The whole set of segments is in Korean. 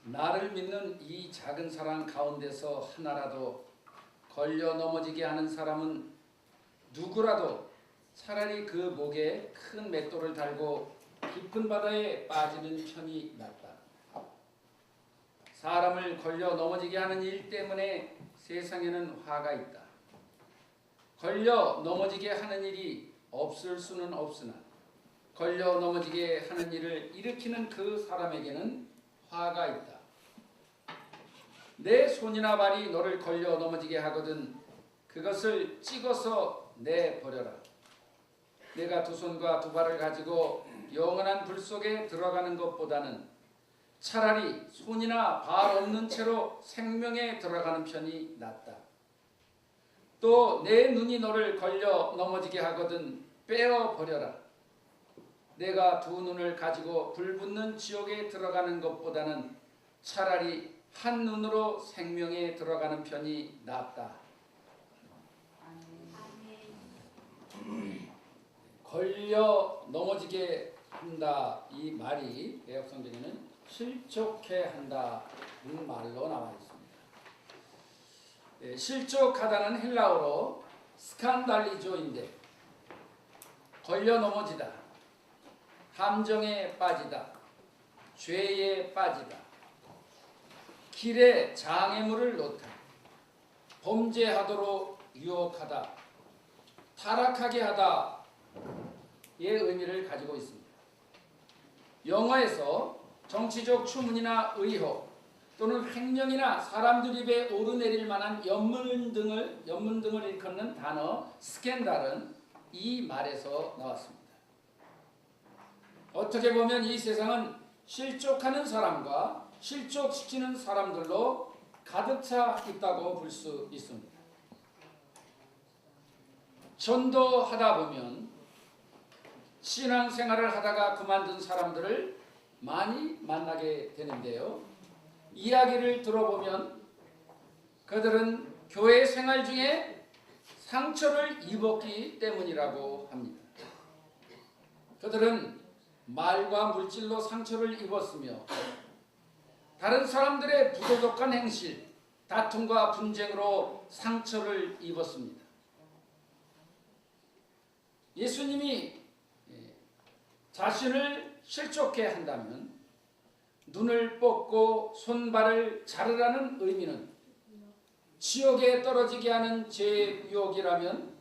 나를 믿는 이 작은 사람 가운데서 하나라도 걸려 넘어지게 하는 사람은 누구라도 차라리 그 목에 큰 맷돌을 달고 깊은 바다에 빠지는 편이 낫다. 사람을 걸려 넘어지게 하는 일 때문에 세상에는 화가 있다. 걸려 넘어지게 하는 일이 없을 수는 없으나 걸려 넘어지게 하는 일을 일으키는 그 사람에게는 화가 있다. 내 손이나 발이 너를 걸려 넘어지게 하거든 그것을 찍어서 내버려라. 내가 두 손과 두 발을 가지고 영원한 불 속에 들어가는 것보다는 차라리 손이나 발 없는 채로 생명에 들어가는 편이 낫다. 또 내 눈이 너를 걸려 넘어지게 하거든 빼어버려라. 내가 두 눈을 가지고 불붙는 지옥에 들어가는 것보다는 차라리 한 눈으로 생명에 들어가는 편이 낫다. 걸려 넘어지게 한다. 이 말이 개역성경에는 실족해 한다는 말로 나와 있습니다. 실족하다는 헬라어로 스칸달리조인데 걸려 넘어지다, 함정에 빠지다, 죄에 빠지다, 길에 장애물을 놓다, 범죄하도록 유혹하다, 타락하게 하다의 의미를 가지고 있습니다. 영어에서 정치적 추문이나 의혹 또는 횡령이나 사람들 입에 오르내릴 만한 연문 등을 일컫는 단어 스캔달은 이 말에서 나왔습니다. 어떻게 보면 이 세상은 실족하는 사람과 실족시키는 사람들로 가득 차 있다고 볼 수 있습니다. 전도하다 보면 신앙생활을 하다가 그만둔 사람들을 많이 만나게 되는데요. 이야기를 들어보면 그들은 교회 생활 중에 상처를 입었기 때문이라고 합니다. 그들은 말과 물질로 상처를 입었으며 다른 사람들의 부도덕한 행실, 다툼과 분쟁으로 상처를 입었습니다. 예수님이 자신을 실족해 한다면 눈을 뽑고 손발을 자르라는 의미는 지옥에 떨어지게 하는 죄의 유혹이라면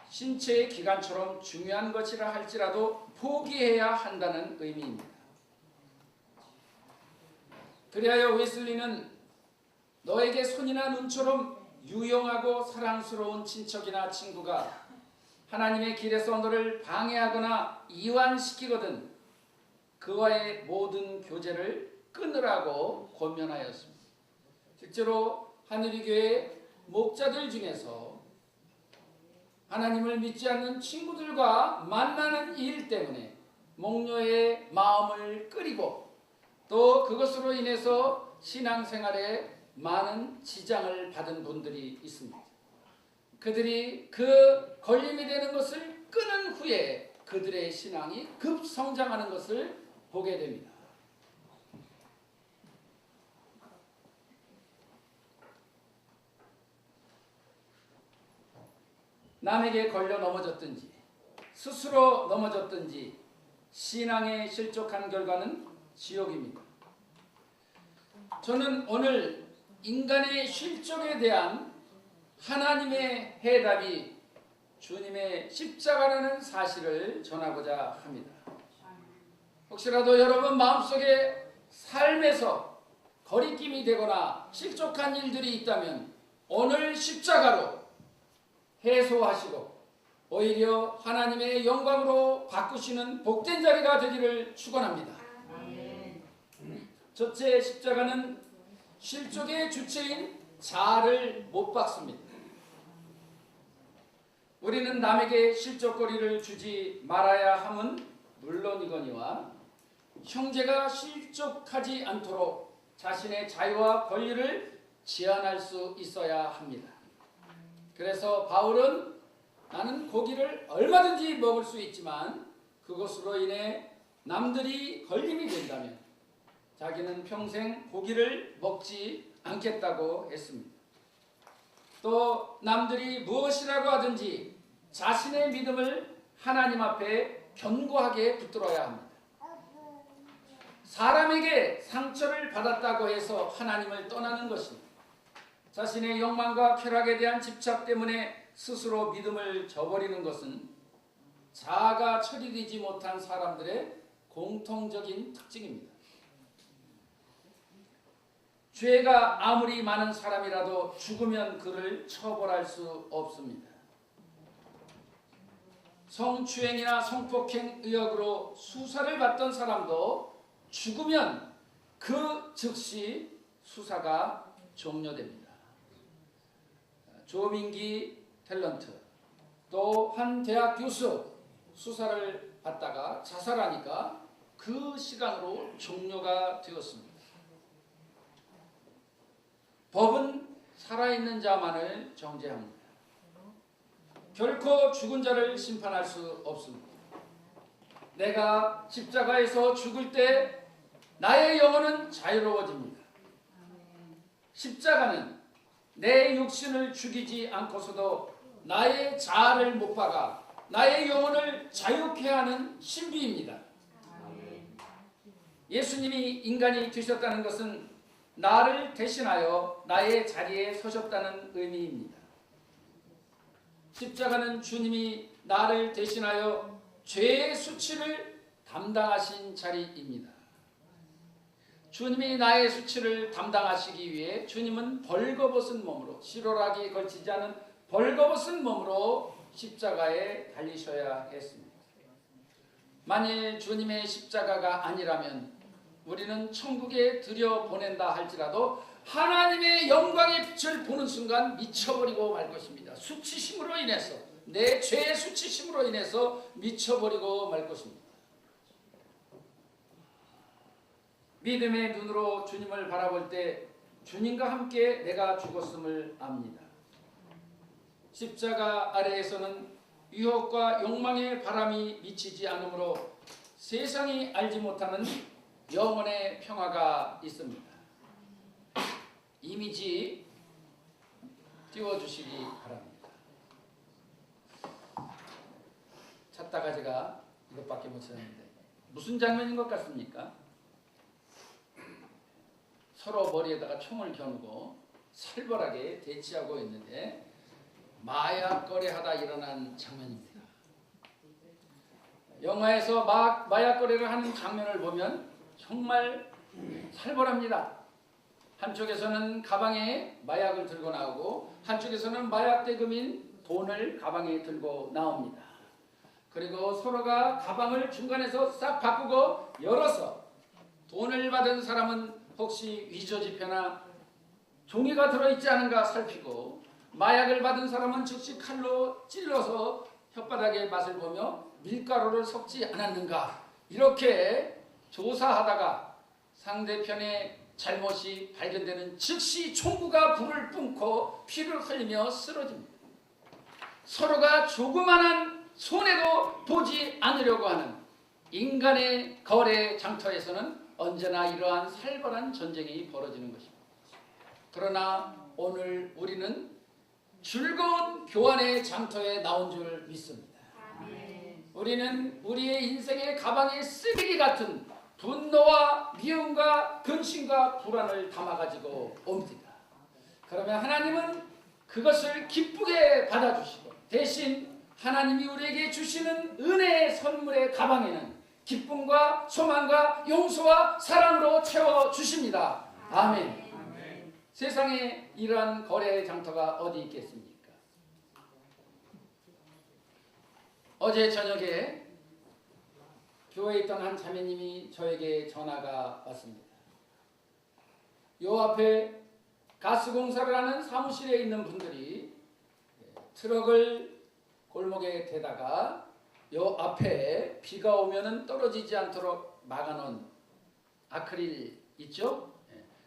신체의 기관처럼 중요한 것이라 할지라도 포기해야 한다는 의미입니다. 그리하여 웨슬리는 너에게 손이나 눈처럼 유용하고 사랑스러운 친척이나 친구가 하나님의 길에서 너를 방해하거나 이완시키거든 그와의 모든 교제를 끊으라고 권면하였습니다. 실제로 하늘의교회 목자들 중에서 하나님을 믿지 않는 친구들과 만나는 일 때문에 목녀의 마음을 끓이고 또 그것으로 인해서 신앙생활에 많은 지장을 받은 분들이 있습니다. 그들이 그 걸림이 되는 것을 끊은 후에 그들의 신앙이 급성장하는 것을 보게 됩니다. 남에게 걸려 넘어졌든지 스스로 넘어졌든지 신앙에 실족한 결과는 지옥입니다. 저는 오늘 인간의 실족에 대한 하나님의 해답이 주님의 십자가라는 사실을 전하고자 합니다. 혹시라도 여러분 마음속에 삶에서 거리낌이 되거나 실족한 일들이 있다면 오늘 십자가로 해소하시고 오히려 하나님의 영광으로 바꾸시는 복된 자리가 되기를 축원합니다. 첫째, 십자가는 실족의 주체인 자아를 못 박습니다. 우리는 남에게 실족거리를 주지 말아야 함은 물론이거니와 형제가 실족하지 않도록 자신의 자유와 권리를 제한할 수 있어야 합니다. 그래서 바울은 나는 고기를 얼마든지 먹을 수 있지만 그것으로 인해 남들이 걸림이 된다면 자기는 평생 고기를 먹지 않겠다고 했습니다. 또 남들이 무엇이라고 하든지 자신의 믿음을 하나님 앞에 견고하게 붙들어야 합니다. 사람에게 상처를 받았다고 해서 하나님을 떠나는 것입니다. 자신의 욕망과 쾌락에 대한 집착 때문에 스스로 믿음을 저버리는 것은 자아가 처리되지 못한 사람들의 공통적인 특징입니다. 죄가 아무리 많은 사람이라도 죽으면 그를 처벌할 수 없습니다. 성추행이나 성폭행 의혹으로 수사를 받던 사람도 죽으면 그 즉시 수사가 종료됩니다. 조민기 탤런트 또 한 대학 교수 수사를 받다가 자살하니까 그 시간으로 종료가 되었습니다. 법은 살아있는 자만을 정죄합니다. 결코 죽은 자를 심판할 수 없습니다. 내가 십자가에서 죽을 때 나의 영혼은 자유로워집니다. 십자가는 내 육신을 죽이지 않고서도 나의 자아를 못 박아 나의 영혼을 자유케 하는 신비입니다. 예수님이 인간이 되셨다는 것은 나를 대신하여 나의 자리에 서셨다는 의미입니다. 십자가는 주님이 나를 대신하여 죄의 수치를 담당하신 자리입니다. 주님이 나의 수치를 담당하시기 위해 주님은 벌거벗은 몸으로 실오라기 걸치지 않은 벌거벗은 몸으로 십자가에 달리셔야 했습니다. 만일 주님의 십자가가 아니라면 우리는 천국에 들여보낸다 할지라도 하나님의 영광의 빛을 보는 순간 미쳐버리고 말 것입니다. 수치심으로 인해서 내 죄의 수치심으로 인해서 미쳐버리고 말 것입니다. 믿음의 눈으로 주님을 바라볼 때 주님과 함께 내가 죽었음을 압니다. 십자가 아래에서는 유혹과 욕망의 바람이 미치지 않으므로 세상이 알지 못하는 영혼의 평화가 있습니다. 이미지 띄워주시기 바랍니다. 찾다가 제가 이것밖에 못 찾았는데 무슨 장면인 것 같습니까? 서로 머리에다가 총을 겨누고 살벌하게 대치하고 있는데 마약 거래하다 일어난 장면입니다. 영화에서 마약 거래를 하는 장면을 보면 정말 살벌합니다. 한쪽에서는 가방에 마약을 들고 나오고 한쪽에서는 마약 대금인 돈을 가방에 들고 나옵니다. 그리고 서로가 가방을 중간에서 싹 바꾸고 열어서 돈을 받은 사람은 혹시 위조지폐나 종이가 들어있지 않은가 살피고 마약을 받은 사람은 즉시 칼로 찔러서 혓바닥에 맛을 보며 밀가루를 섞지 않았는가 이렇게 조사하다가 상대편의 잘못이 발견되는 즉시 총구가 불을 뿜고 피를 흘리며 쓰러집니다. 서로가 조그만한 손해도 보지 않으려고 하는 인간의 거래 장터에서는 언제나 이러한 살벌한 전쟁이 벌어지는 것입니다. 그러나 오늘 우리는 즐거운 교환의 장터에 나온 줄 믿습니다. 우리는 우리의 인생의 가방에 쓰레기 같은 분노와 미움과 근심과 불안을 담아가지고 옵니다. 그러면 하나님은 그것을 기쁘게 받아주시고 대신 하나님이 우리에게 주시는 은혜의 선물의 가방에는 기쁨과 소망과 용서와 사랑으로 채워주십니다. 아멘. 세상에 이러한 거래의 장터가 어디 있겠습니까? 어제 저녁에 교회에 있던 한 자매님이 저에게 전화가 왔습니다. 요 앞에 가스공사를 하는 사무실에 있는 분들이 트럭을 골목에 대다가 요 앞에 비가 오면은 떨어지지 않도록 막아놓은 아크릴 있죠?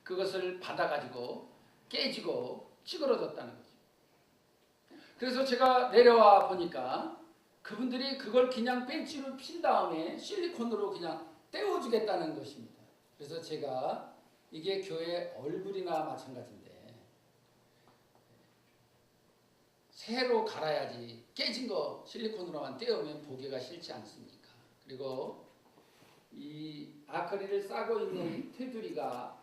그것을 받아가지고 깨지고 찌그러졌다는 거죠. 그래서 제가 내려와 보니까 그분들이 그걸 그냥 벤치로 핀 다음에 실리콘으로 그냥 떼어주겠다는 것입니다. 그래서 제가 이게 교회 얼굴이나 마찬가지인데 새로 갈아야지 깨진 거 실리콘으로만 떼우면 보기가 싫지 않습니까? 그리고 이 아크릴을 싸고 있는 테두리가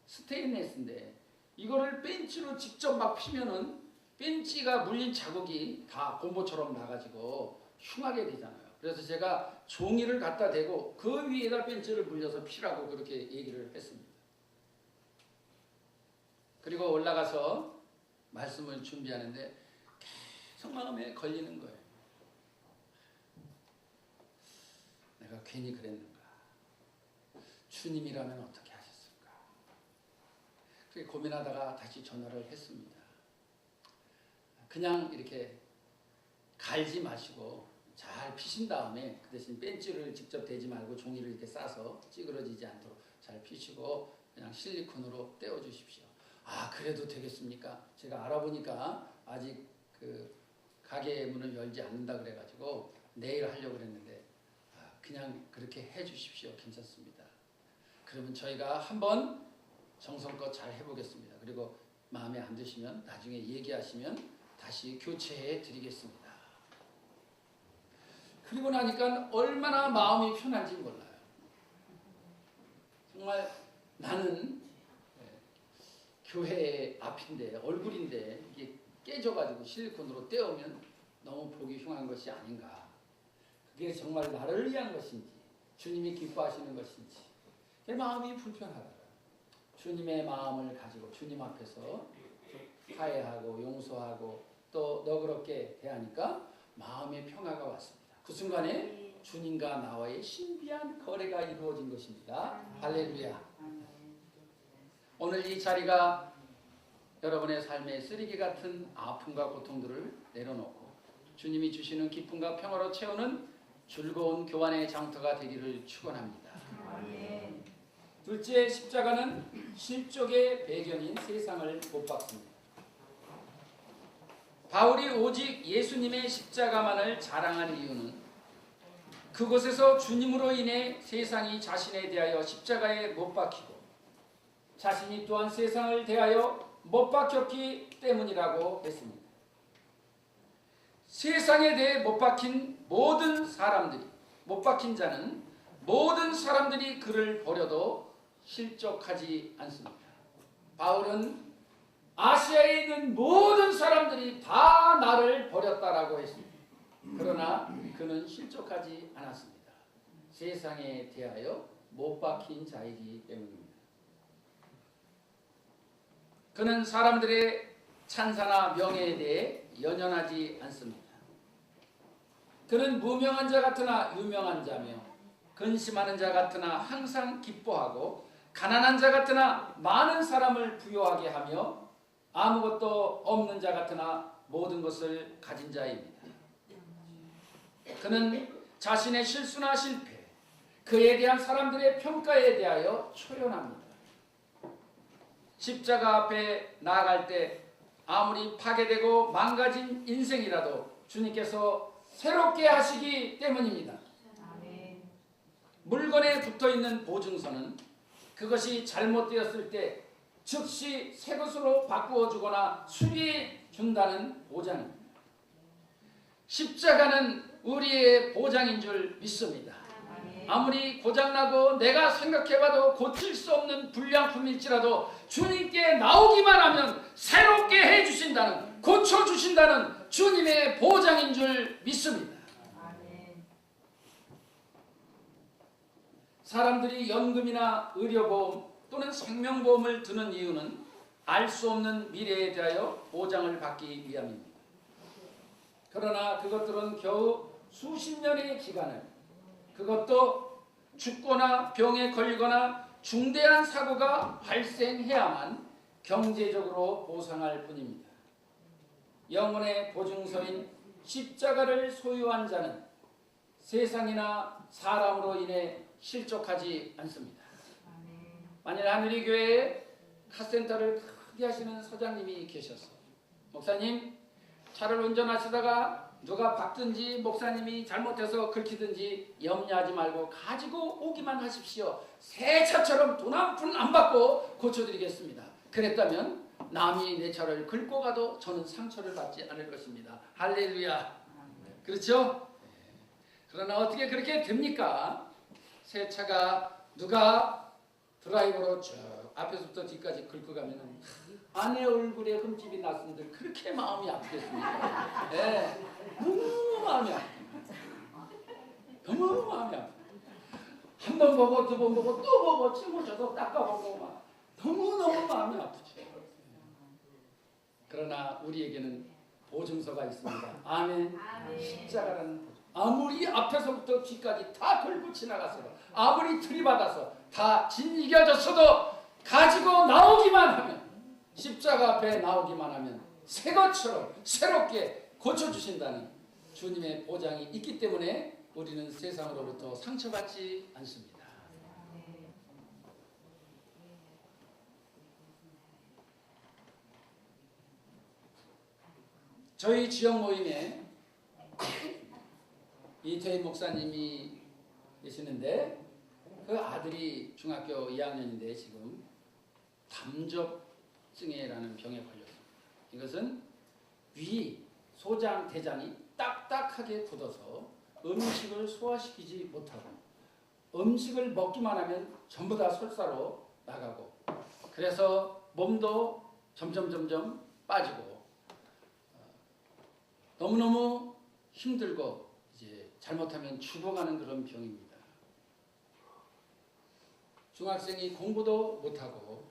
스테인레스인데 이거를 벤치로 직접 막 피면은 벤치가 물린 자국이 다 고무처럼 나가지고 흉하게 되잖아요. 그래서 제가 종이를 갖다 대고 그 위에다 벤치를 물려서 피라고 그렇게 얘기를 했습니다. 그리고 올라가서 말씀을 준비하는데 계속 마음에 걸리는 거예요. 내가 괜히 그랬는가? 주님이라면 어떻게 하셨을까? 그렇게 고민하다가 다시 전화를 했습니다. 그냥 이렇게 갈지 마시고 잘 피신 다음에 그 대신 벤치를 직접 대지 말고 종이를 이렇게 싸서 찌그러지지 않도록 잘 피시고 그냥 실리콘으로 떼어 주십시오. 아, 그래도 되겠습니까? 제가 알아보니까 아직 그 가게 문을 열지 않는다 그래가지고 내일 하려고 그랬는데 그냥 그렇게 해 주십시오. 괜찮습니다. 그러면 저희가 한번 정성껏 잘 해보겠습니다. 그리고 마음에 안 드시면 나중에 얘기하시면 다시 교체해 드리겠습니다. 그리고 나니까 얼마나 마음이 편한지 몰라요. 정말 나는 교회 앞인데 얼굴인데 이게 깨져가지고 실리콘으로 떼우면 너무 보기 흉한 것이 아닌가. 그게 정말 나를 위한 것인지 주님이 기뻐하시는 것인지 내 마음이 불편하더라. 주님의 마음을 가지고 주님 앞에서 화해하고 용서하고 또 너그럽게 대하니까 마음의 평화가 왔습니다. 그 순간에 주님과 나와의 신비한 거래가 이루어진 것입니다. 할렐루야. 오늘 이 자리가 여러분의 삶의 쓰레기 같은 아픔과 고통들을 내려놓고 주님이 주시는 기쁨과 평화로 채우는 즐거운 교환의 장터가 되기를 축원합니다. 둘째, 십자가는 실족의 배경인 세상을 못 박습니다. 바울이 오직 예수님의 십자가만을 자랑한 이유는 그곳에서 주님으로 인해 세상이 자신에 대하여 십자가에 못 박히고 자신이 또한 세상을 대하여 못 박혔기 때문이라고 했습니다. 세상에 대해 못 박힌 모든 사람들이, 못 박힌 자는 모든 사람들이 그를 버려도 실족하지 않습니다. 바울은 아시아에 있는 모든 사람들이 다 나를 버렸다라고 했습니다. 그러나 그는 실족하지 않았습니다. 세상에 대하여 못 박힌 자이기 때문입니다. 그는 사람들의 찬사나 명예에 대해 연연하지 않습니다. 그는 무명한 자 같으나 유명한 자며 근심하는 자 같으나 항상 기뻐하고 가난한 자 같으나 많은 사람을 부유하게 하며 아무것도 없는 자 같으나 모든 것을 가진 자입니다. 그는 자신의 실수나 실패, 그에 대한 사람들의 평가에 대하여 초연합니다. 십자가 앞에 나아갈 때 아무리 파괴되고 망가진 인생이라도 주님께서 새롭게 하시기 때문입니다. 물건에 붙어있는 보증서는 그것이 잘못되었을 때 즉시 새 것으로 바꾸어 주거나 수리해 준다는 보장입니다. 십자가는 우리의 보장인 줄 믿습니다. 아무리 고장나고 내가 생각해봐도 고칠 수 없는 불량품일지라도 주님께 나오기만 하면 새롭게 해주신다는, 고쳐주신다는 주님의 보장인 줄 믿습니다. 사람들이 연금이나 의료보험 또는 생명보험을 드는 이유는 알 수 없는 미래에 대하여 보장을 받기 위함입니다. 그러나 그것들은 겨우 수십 년의 기간을, 그것도 죽거나 병에 걸리거나 중대한 사고가 발생해야만 경제적으로 보상할 뿐입니다. 영혼의 보증서인 십자가를 소유한 자는 세상이나 사람으로 인해 실족하지 않습니다. 만일 하늘의 교회에 카센터를 크게 하시는 서장님이 계셨어. 목사님, 차를 운전하시다가 누가 박든지 목사님이 잘못해서 긁히든지 염려하지 말고 가지고 오기만 하십시오. 새 차처럼 돈 한 푼 안 받고 고쳐드리겠습니다. 그랬다면 남이 내 차를 긁고 가도 저는 상처를 받지 않을 것입니다. 할렐루야. 그렇죠? 그러나 어떻게 그렇게 됩니까? 새 차가 누가 드라이버로 쭉 앞에서부터 뒤까지 긁고 가면 아내 얼굴에 흠집이 났은들 그렇게 마음이 아프겠습니까? 네. 너무 마음이 아프다. 너무 마음이 아프다. 한 번 보고 두 번 보고 또 보고 짊어져서 닦아보고 막 너무너무 마음이 아프죠. 그러나 우리에게는 보증서가 있습니다. 아멘. 십자가라는 보증. 아무리 앞에서부터 뒤까지 다 긁고 지나갔어도 아무리 들이받아서 다 짓이겨졌어도 가지고 나오기만 하면 십자가 앞에 나오기만 하면 새 것처럼 새롭게 고쳐주신다는 주님의 보장이 있기 때문에 우리는 세상으로부터 상처받지 않습니다. 저희 지역 모임에 이태희 목사님이 계시는데 그 아들이 중학교 2학년인데 지금 담접증에라는 병에 걸렸습니다. 이것은 위, 소장, 대장이 딱딱하게 굳어서 음식을 소화시키지 못하고 음식을 먹기만 하면 전부 다 설사로 나가고 그래서 몸도 점점 빠지고 너무너무 힘들고 이제 잘못하면 죽어가는 그런 병입니다. 중학생이 공부도 못하고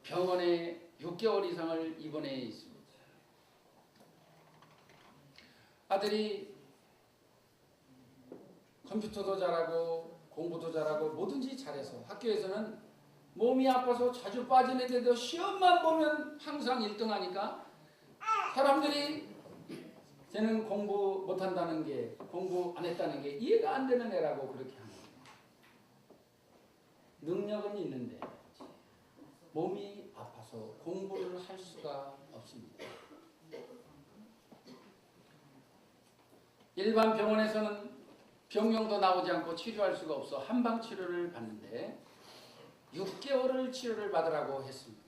병원에 6개월 이상을 입원해 있습니다. 아들이 컴퓨터도 잘하고 공부도 잘하고 뭐든지 잘해서 학교에서는 몸이 아파서 자주 빠지는데도 시험만 보면 항상 1등 하니까 사람들이 쟤는 공부 못한다는 게 공부 안 했다는 게 이해가 안 되는 애라고 그렇게 하는 거예요. 능력은 있는데 몸이 아파서 공부를 할 수가 없습니다. 일반 병원에서는 병명도 나오지 않고 치료할 수가 없어 한방 치료를 받는데 6개월을 치료를 받으라고 했습니다.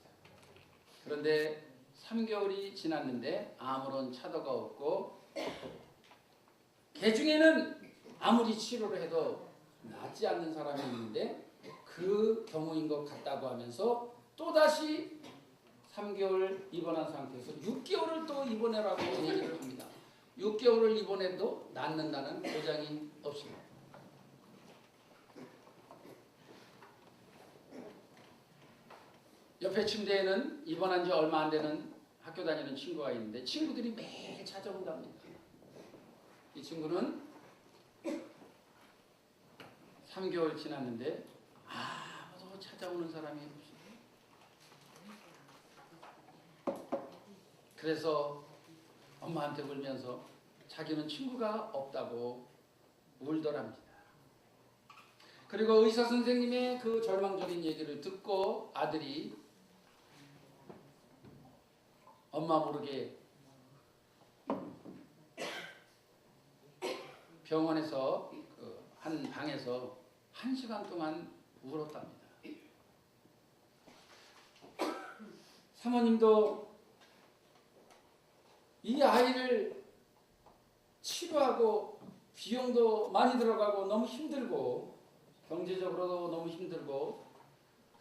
그런데 3개월이 지났는데 아무런 차도가 없고 개 중에는 아무리 치료를 해도 낫지 않는 사람이 있는데 그 경우인 것 같다고 하면서 또다시 3개월 입원한 상태에서 6개월을 또 입원해라고 얘기를 합니다. 6개월을 입원해도 낫는다는 보장이 없습니다. 옆에 침대에는 입원한 지 얼마 안 되는 학교 다니는 친구가 있는데 친구들이 매일 찾아온답니다. 이 친구는 3개월 지났는데 아무도 찾아오는 사람이 없어요. 그래서 엄마한테 울면서 자기는 친구가 없다고 울더랍니다. 그리고 의사 선생님의 그 절망적인 얘기를 듣고 아들이 엄마 모르게 병원에서 그 한 방에서 1시간 동안 울었답니다. 사모님도 이 아이를 치료하고 비용도 많이 들어가고 너무 힘들고 경제적으로도 너무 힘들고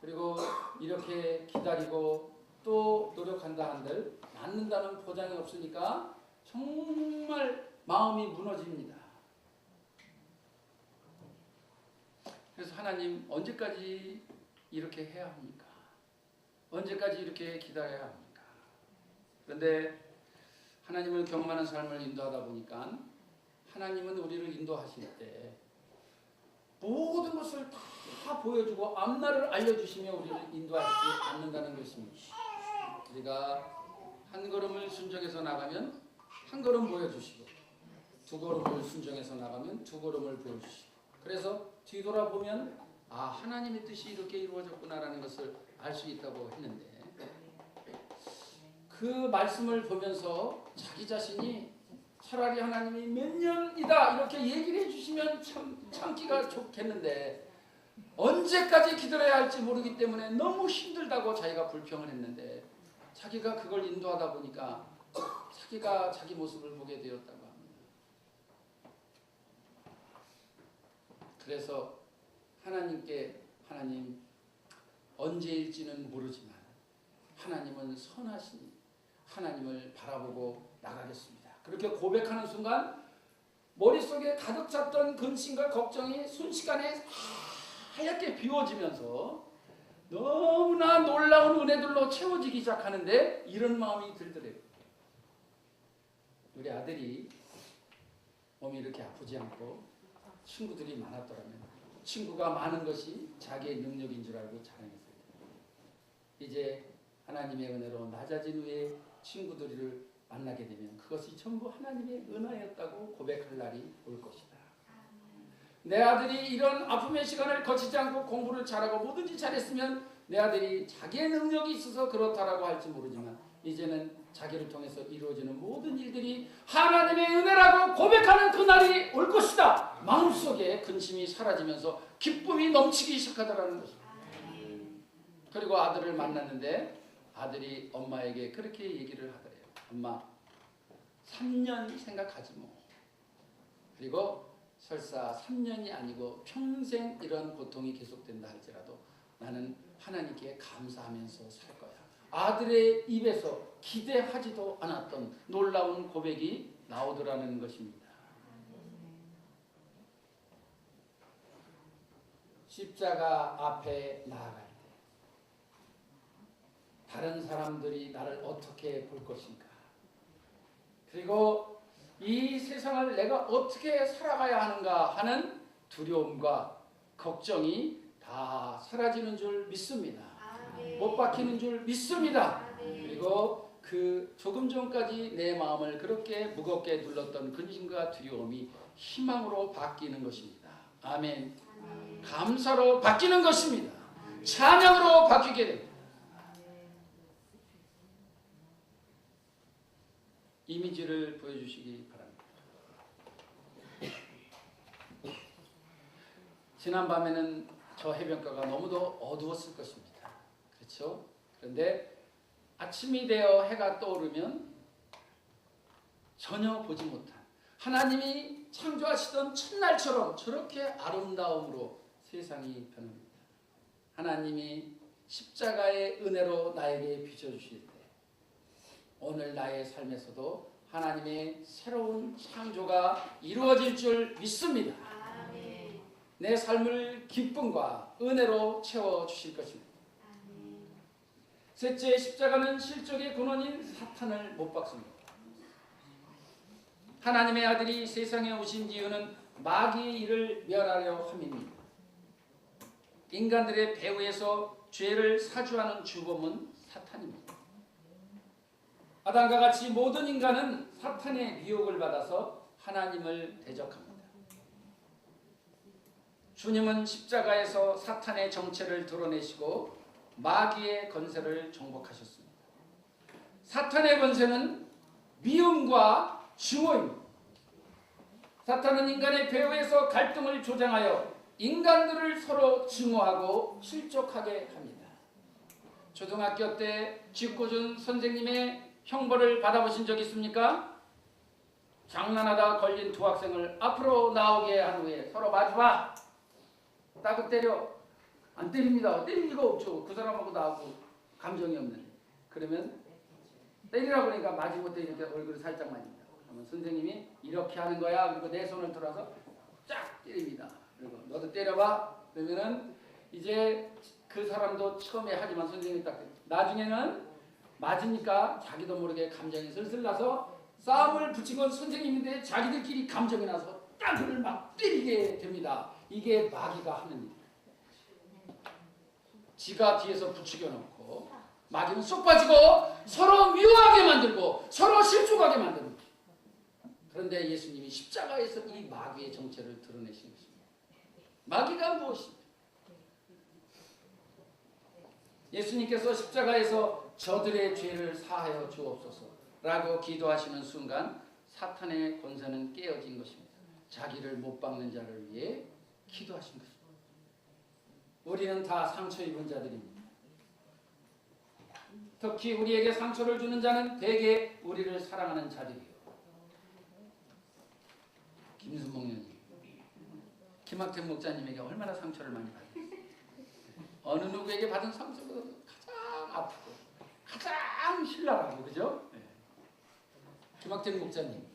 그리고 이렇게 기다리고 또 노력한다 한들 낫는다는 보장이 없으니까 정말 마음이 무너집니다. 그래서 하나님 언제까지 이렇게 해야 합니까? 언제까지 이렇게 기다려야 합니까? 그런데 하나님을 경험하는 삶을 인도하다 보니까 하나님은 우리를 인도하실 때 모든 것을 다 보여주고 앞날을 알려주시며 우리를 인도하지 않는다는 것입니다. 우리가 한 걸음을 순종해서 나가면 한 걸음 보여주시고 두 걸음을 순종해서 나가면 두 걸음을 보여주시고 그래서 뒤돌아보면 하나님의 뜻이 이렇게 이루어졌구나라는 것을 알 수 있다고 했는데 그 말씀을 보면서 자기 자신이 차라리 하나님이 몇 년이다 이렇게 얘기를 해주시면 참 참기가 좋겠는데 언제까지 기다려야 할지 모르기 때문에 너무 힘들다고 자기가 불평을 했는데 자기가 그걸 인도하다 보니까 자기가 자기 모습을 보게 되었다고 합니다. 그래서 하나님께 하나님 언제일지는 모르지만 하나님은 선하시니 하나님을 바라보고 나가겠습니다. 그렇게 고백하는 순간 머릿속에 가득 찼던 근심과 걱정이 순식간에 하얗게 비워지면서 너무나 놀라운 은혜들로 채워지기 시작하는데 이런 마음이 들더래요. 우리 아들이 몸이 이렇게 아프지 않고 친구들이 많았더라면 친구가 많은 것이 자기의 능력인 줄 알고 자랑했을 텐데 이제 하나님의 은혜로 낮아진 후에 친구들을 만나게 되면 그것이 전부 하나님의 은혜였다고 고백할 날이 올 것이다. 내 아들이 이런 아픔의 시간을 거치지 않고 공부를 잘하고 뭐든지 잘했으면 내 아들이 자기의 능력이 있어서 그렇다라고 할지 모르지만 이제는 자기를 통해서 이루어지는 모든 일들이 하나님의 은혜라고 고백하는 그날이 올 것이다. 마음속에 근심이 사라지면서 기쁨이 넘치기 시작하더라는 것입니다. 그리고 아들을 만났는데 아들이 엄마에게 그렇게 얘기를 하더래요. 엄마 3년 생각하지 뭐. 그리고 설사 3년이 아니고 평생 이런 고통이 계속된다 할지라도 나는 하나님께 감사하면서 살 거야. 아들의 입에서 기대하지도 않았던 놀라운 고백이 나오더라는 것입니다. 십자가 앞에 나아갈 때 다른 사람들이 나를 어떻게 볼 것인가, 그리고 이 세상을 내가 어떻게 살아가야 하는가 하는 두려움과 걱정이 다 사라지는 줄 믿습니다. 못 박히는 줄 믿습니다. 그리고 그 조금 전까지 내 마음을 그렇게 무겁게 눌렀던 근심과 두려움이 희망으로 바뀌는 것입니다. 아멘. 감사로 바뀌는 것입니다. 찬양으로 바뀌게 됩니다. 이미지를 보여주시기 바랍니다. 지난밤에는 저 해변가가 너무도 어두웠을 것입니다. 그렇죠? 그런데 아침이 되어 해가 떠오르면 전혀 보지 못한 하나님이 창조하시던 첫날처럼 저렇게 아름다움으로 세상이 변합니다. 하나님이 십자가의 은혜로 나에게 비춰주실 때 오늘 나의 삶에서도 하나님의 새로운 창조가 이루어질 줄 믿습니다. 내 삶을 기쁨과 은혜로 채워주실 것입니다. 셋째, 십자가는 실족의 근원인 사탄을 못 박습니다. 하나님의 아들이 세상에 오신 이유는 마귀의 일을 멸하려 함입니다. 인간들의 배후에서 죄를 사주하는 주범은 사탄입니다. 아담과 같이 모든 인간은 사탄의 미혹을 받아서 하나님을 대적합니다. 주님은 십자가에서 사탄의 정체를 드러내시고 마귀의 권세를 정복하셨습니다. 사탄의 권세는 미움과 증오입니다. 사탄은 인간의 배후에서 갈등을 조장하여 인간들을 서로 증오하고 실족하게 합니다. 초등학교 때 쥐꼬준 선생님의 형벌을 받아보신 적 있습니까? 장난하다 걸린 두 학생을 앞으로 나오게 한 후에 서로 마주봐. 따고 때려. 안 때립니다. 때릴 리가 없죠. 그 사람하고 나하고 감정이 없는. 그러면 때리라고 그러니까 마지못 때리는데 얼굴을 살짝 만진다. 그러면 선생님이 이렇게 하는 거야. 그리고 내 손을 들어서 쫙 때립니다. 그리고 너도 때려봐. 그러면은 이제 그 사람도 처음에 하지만 선생님이 딱 나중에는 맞으니까 자기도 모르게 감정이 슬슬 나서 싸움을 붙인 건 선생님인데 자기들끼리 감정이 나서 딱 그를 막 때리게 됩니다. 이게 마귀가 하는 일. 지가 뒤에서 부추겨 놓고 마귀는 쏙 빠지고 서로 미워하게 만들고 서로 실족하게 만드는 거죠. 그런데 예수님이 십자가에서 이 마귀의 정체를 드러내신 것입니다. 마귀가 무엇입니까? 예수님께서 십자가에서 저들의 죄를 사하여 주옵소서라고 기도하시는 순간 사탄의 권세는 깨어진 것입니다. 자기를 못 박는 자를 위해 기도하신 것입니다. 우리는 다 상처 입은 자들입니다. 특히 우리에게 상처를 주는 자는 대개 우리를 사랑하는 자들이요. 김순봉 의원님, 김학태 목사님에게 얼마나 상처를 많이 받았어요. 어느 누구에게 받은 상처보다 가장 아프고 가장 신랄하고, 그죠? 네. 김학태 목사님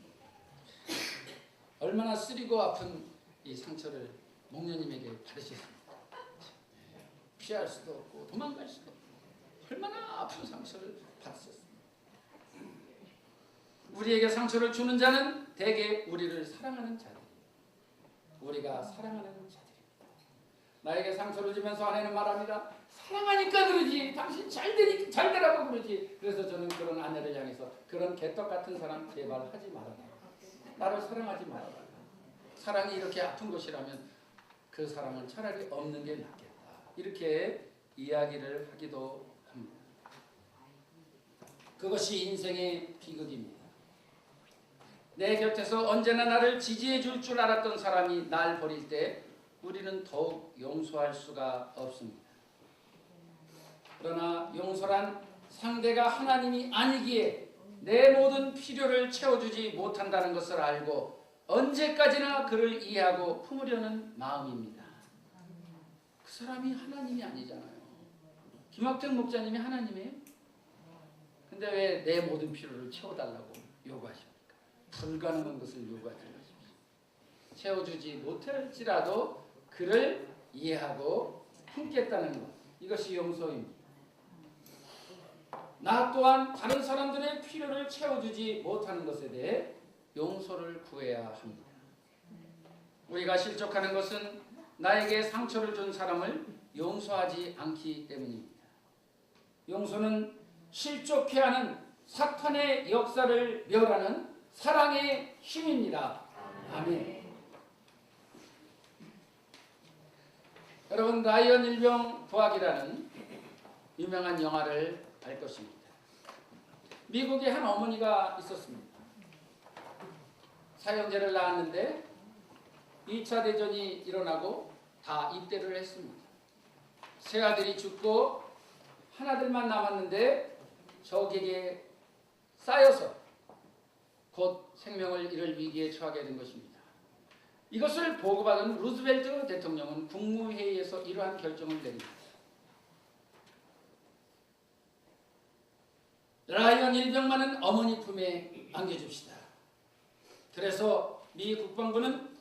얼마나 쓰리고 아픈 이 상처를 목녀님에게 받으셨습니까? 피할 수도 없고 도망갈 수도 없고 얼마나 아픈 상처를 받으셨습니까? 우리에게 상처를 주는 자는 대개 우리를 사랑하는 자들이에요. 우리가 사랑하는 자들입니다. 나에게 상처를 주면서 아내는 말합니다. 사랑하니까 그러지. 당신 잘 되라고 그러지. 그래서 저는 그런 아내를 향해서 그런 개떡 같은 사람 제발 하지 말아라. 나를 사랑하지 말아라. 사랑이 이렇게 아픈 것이라면 그 사랑은 차라리 없는 게 낫겠다. 이렇게 이야기를 하기도 합니다. 그것이 인생의 비극입니다. 내 곁에서 언제나 나를 지지해 줄 줄 알았던 사람이 날 버릴 때 우리는 더욱 용서할 수가 없습니다. 그러나 용서란 상대가 하나님이 아니기에 내 모든 필요를 채워주지 못한다는 것을 알고 언제까지나 그를 이해하고 품으려는 마음입니다. 그 사람이 하나님이 아니잖아요. 김학택 목사님이 하나님이에요? 근데 왜 내 모든 필요를 채워달라고 요구하십니까? 불가능한 것을 요구하지 마십시오. 채워주지 못할지라도 그를 이해하고 품겠다는 것, 이것이 용서입니다. 나 또한 다른 사람들의 필요를 채워주지 못하는 것에 대해 용서를 구해야 합니다. 우리가 실족하는 것은 나에게 상처를 준 사람을 용서하지 않기 때문입니다. 용서는 실족해하는 사탄의 역사를 멸하는 사랑의 힘입니다. 아멘. 여러분, 라이언 일병 부학이라는 유명한 영화를 알 것입니다. 미국에 한 어머니가 있었습니다. 사형제를 낳았는데 2차 대전이 일어나고 다 입대를 했습니다. 세 아들이 죽고 하나들만 남았는데 적에게 쌓여서 곧 생명을 잃을 위기에 처하게 된 것입니다. 이것을 보고받은 루즈벨트 대통령은 국무회의에서 이러한 결정을 내립니다. 라이언 일병만은 어머니 품에 안겨줍시다. 그래서 미 국방부는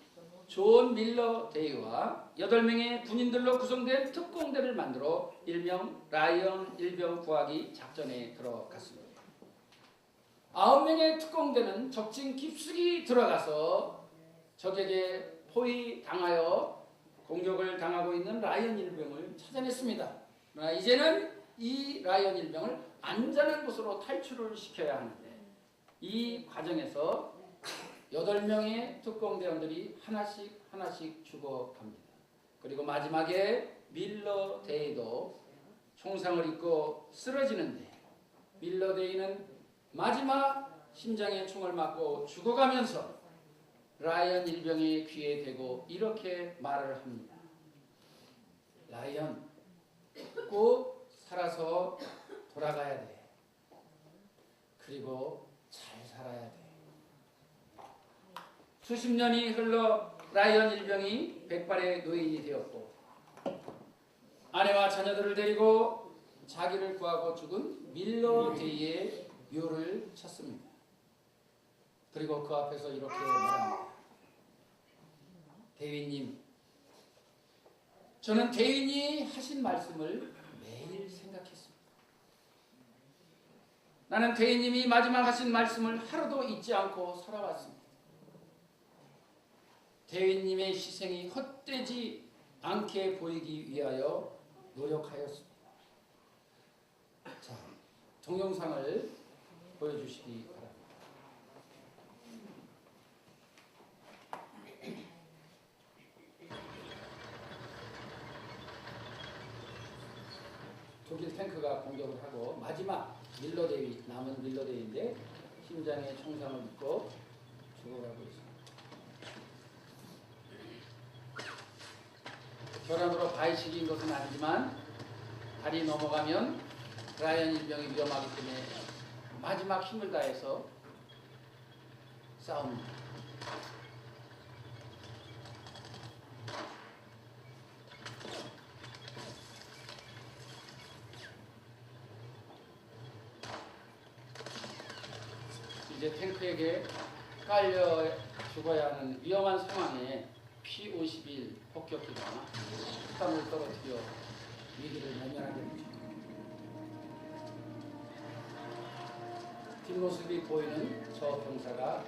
존 밀러 대위와 8명의 군인들로 구성된 특공대를 만들어 일명 라이언 일병 구하기 작전에 들어갔습니다. 9명의 특공대는 적진 깊숙이 들어가서 적에게 포위당하여 공격을 당하고 있는 라이언 일병을 찾아냈습니다. 그러나 이제는 이 라이언 일병을 안전한 곳으로 탈출을 시켜야 하는데 이 과정에서 8명의 특공대원들이 하나씩 죽어갑니다. 그리고 마지막에 밀러 데이도 총상을 입고 쓰러지는데 밀러 데이는 마지막 심장에 총을 맞고 죽어가면서 라이언 일병의 귀에 대고 이렇게 말을 합니다. 라이언, 꼭 살아서 돌아가야 돼. 그리고 잘 살아야 돼. 수십 년이 흘러 라이언 일병이 백발의 노인이 되었고 아내와 자녀들을 데리고 자기를 구하고 죽은 밀러 데이의 묘를 찾습니다. 그리고 그 앞에서 이렇게 말합니다. 대위님, 저는 대위님이 하신 말씀을 매일 생각했습니다. 나는 대위님이 마지막 하신 말씀을 하루도 잊지 않고 살아왔습니다. 대위님의 희생이 헛되지 않게 보이기 위하여 노력하였습니다. 자, 동영상을 보여주시기 바랍니다. 독일 탱크가 공격을 하고 마지막 밀러 대위, 남은 밀러 대위인데 심장에 총상을 입고 죽어가고 있습니다. 결함으로 바위식인 것은 아니지만 다리 넘어가면 브라이언 일병이 위험하기 때문에 마지막 힘을 다해서 싸웁니다. 이제 탱크에게 깔려 죽어야 하는 위험한 상황에 P-51 폭격기가 폭탄을 떨어뜨려 위기를 모면하게 되죠. 뒷모습이 보이는 저 병사가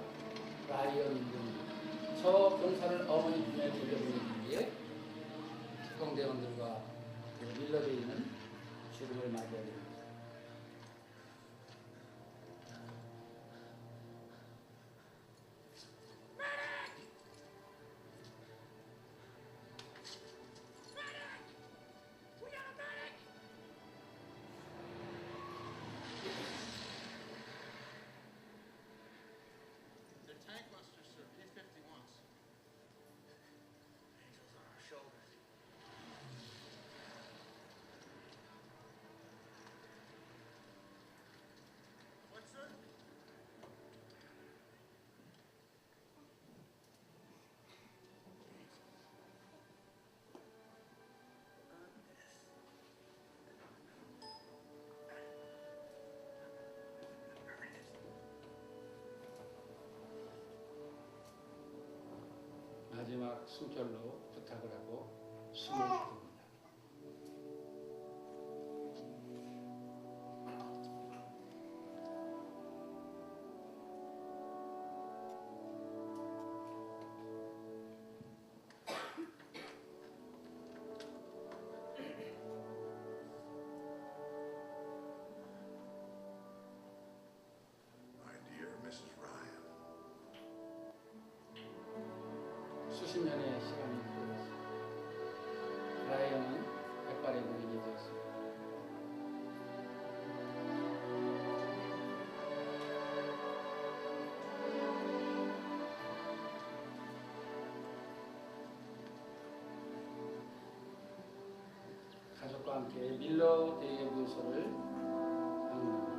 라이언 일병입니다. 저 병사를 어머니 품에 돌려보내기 위해 특공대원들과 밀러되어 있는 죽음을 맞이하게 됩니다. 마지막 숨결로 부탁을 하고 숨을 듭니다. 수십 년의 시간이 흘렀습니다. 라이언은 백발의 노인이 되었습니다. 가족과 함께 밀러 대의 묘소를 방문합니다.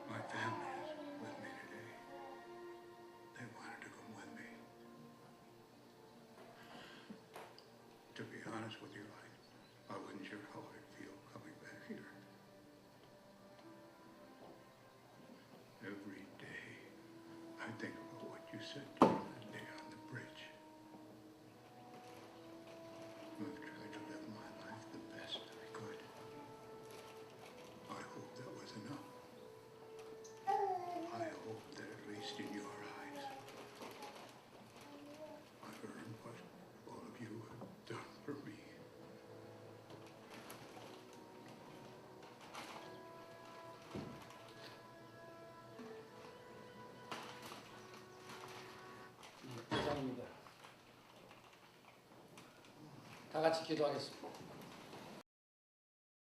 My family is with me today. They wanted to come with me. To be honest with you, I wasn't sure how I'd feel coming back here. Every day, I think about what you said to me that day on the bridge. I've tried to live my life the best I could. I hope that was enough. I hope that at least in your eyes, I've earned what all of you have done for me. 이상입니다. 다 같이 기도하겠습니다.